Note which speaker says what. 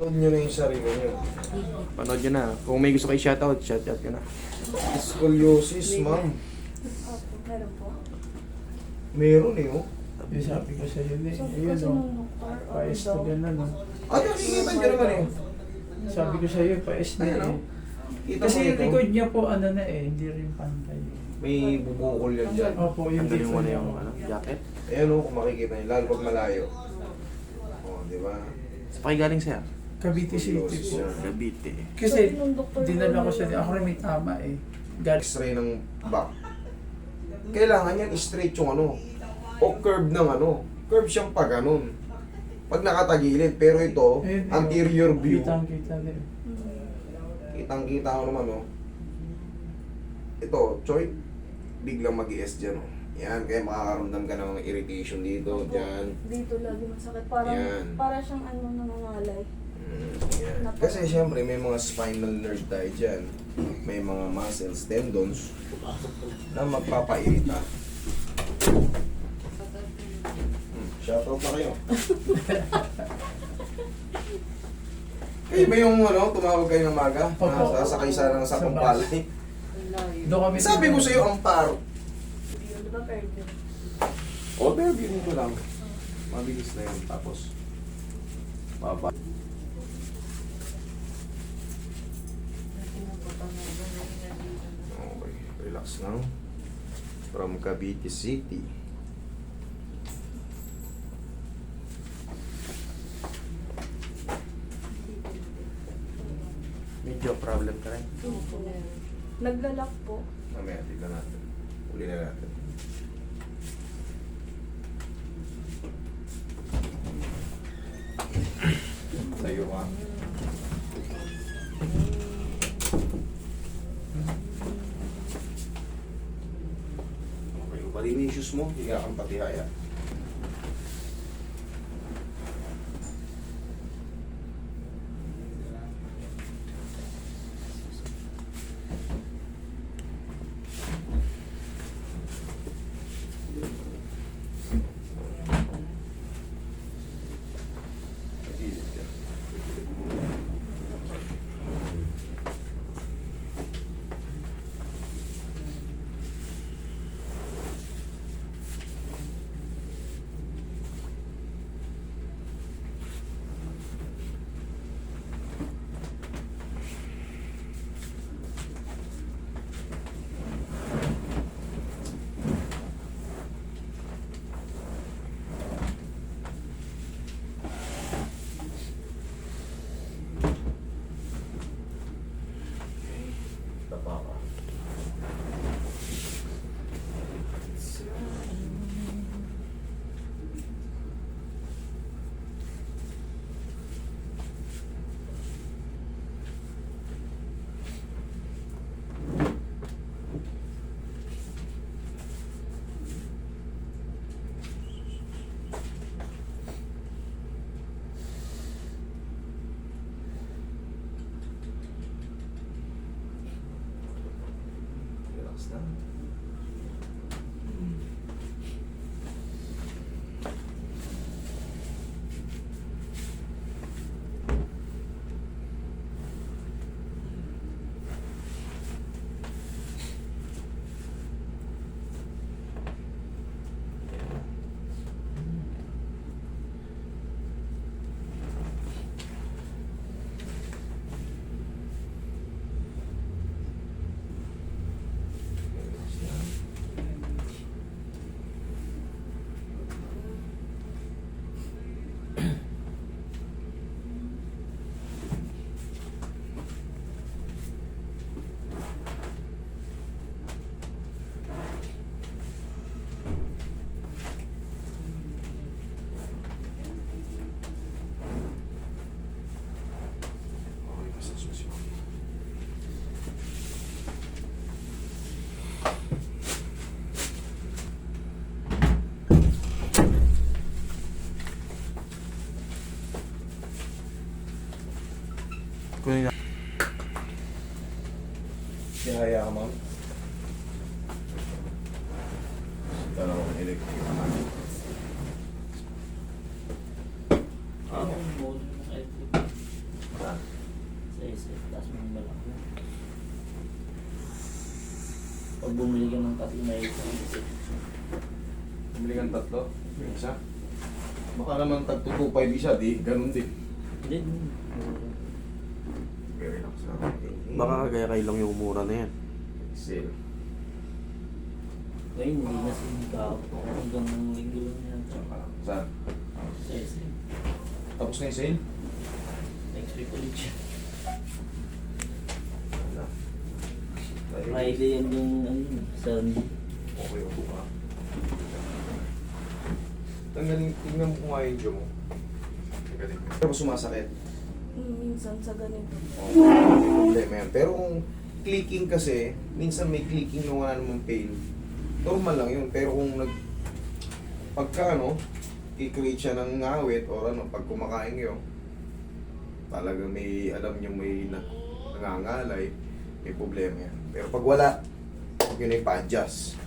Speaker 1: Panood nyo na yung sarili nyo.
Speaker 2: Panood nyo na. Kung may gusto kayo shoutout, shoutout ko na.
Speaker 1: Scoliosis, ma'am.
Speaker 3: Opo, meron po.
Speaker 1: Meron eh, oh.
Speaker 4: Yung sabi ko sa iyo,
Speaker 3: So,
Speaker 4: ayun
Speaker 3: kasi
Speaker 4: o,
Speaker 3: nung doktor,
Speaker 4: paes na gano'n o.
Speaker 1: Ah, nakikita nyo naman eh.
Speaker 4: Sabi ko sa iyo, paes na
Speaker 1: Ayan,
Speaker 4: eh.
Speaker 1: oh. Kita
Speaker 4: Kasi
Speaker 1: mo
Speaker 4: yung
Speaker 1: ito.
Speaker 4: likod niya po, ano na eh, hindi rin pantay.
Speaker 1: May bubukol yan dyan.
Speaker 4: Opo, yung
Speaker 2: Tanggalin mo
Speaker 4: different
Speaker 2: na yung
Speaker 4: yung
Speaker 2: ano, jacket.
Speaker 1: Ayan oh, kung makikita nyo, lalo pag malayo. Oh, di ba?
Speaker 2: Sa pakigaling sir.
Speaker 4: Cavite City
Speaker 1: Scoliosis
Speaker 4: po.
Speaker 1: yan.
Speaker 2: Cavite.
Speaker 4: Kasi
Speaker 3: Sabi nung doktor,
Speaker 4: dinala ko siya,
Speaker 3: wala
Speaker 4: ako rin may tama eh. Galing.
Speaker 1: X-ray ng back. Kailangan yan straight yung ano. O curve ng ano. Curve siyang pa ganun. Pag nakatagilid. Pero ito,
Speaker 4: Ayun,
Speaker 1: anterior view.
Speaker 4: Kitang-kita din.
Speaker 1: Kitang-kita ko naman, oh. Ito, Choy, biglang mag-i-S dyan, oh. Yan, kaya makakaramdam ka ng mga irritation dito,
Speaker 3: Opo.
Speaker 1: dyan.
Speaker 3: Dito lagi masakit. Parang,
Speaker 1: Yan.
Speaker 3: para siyang ano, nangangalay.
Speaker 1: Yan. Kasi siyempre, may mga spinal nerve tayo dyan. May mga muscles, tendons, na magpapairita. Shoutout na kayo. Kayo ba yung ano, tumawag kayo ng maga?
Speaker 4: Opo.
Speaker 1: Sasakay sana ng sakong palay.
Speaker 4: Doon kami.
Speaker 1: Sabi ko sa'yo, ang paro.
Speaker 3: Di ba, Pervin?
Speaker 1: Overview nito lang. Mabilis na yan. Tapos, baba. Okay, relax lang. From Cavite City.
Speaker 2: Medyo problem ka rin.
Speaker 3: Opo. Naglalak po.
Speaker 1: Mamaya, tignan natin. Uli na natin. Tayo ka. Okay, bali yung issues mo, higa kang patihaya. Tapa ka. Relax na. Relax na. Okay, massage mo.
Speaker 2: Kunin na.
Speaker 1: Tihaya ka, ma'am. Dalawang electric naman.
Speaker 5: SF, tapos may malaki. Pag bumili ka ng tatlo na ito,
Speaker 1: Bumili kang tatlo, yung isa. Baka naman tag 225 isa, di, ganun din.
Speaker 5: hindi.
Speaker 1: Okay, relax na.
Speaker 2: Baka kagaya kayo lang yung mura na yan.
Speaker 1: Exhale.
Speaker 5: Ngayon, hindi na sinika ako. Hanggang linggo lang yan.
Speaker 1: Saan?
Speaker 5: Sa SF.
Speaker 1: Tapos na yung sale?
Speaker 5: Next week ulit siya.
Speaker 1: Wala.
Speaker 5: Friday yan yung Sunday.
Speaker 1: Okay, upo ka. Tanggalin, tingnan mo kung nga yung jaw mo. Tanggalin mo. Pero sumasakit.
Speaker 3: Minsan sa ganito.
Speaker 1: Problema yan. Pero kung clicking kasi, minsan may clicking na wala namang pain. Normal lang yun. Pero kung pagka i-create siya ng ngawit or pag kumakain nyo, talaga may, alam nyo may nangangalay, may problema yan. Pero pag wala, yun ay pa-adjust.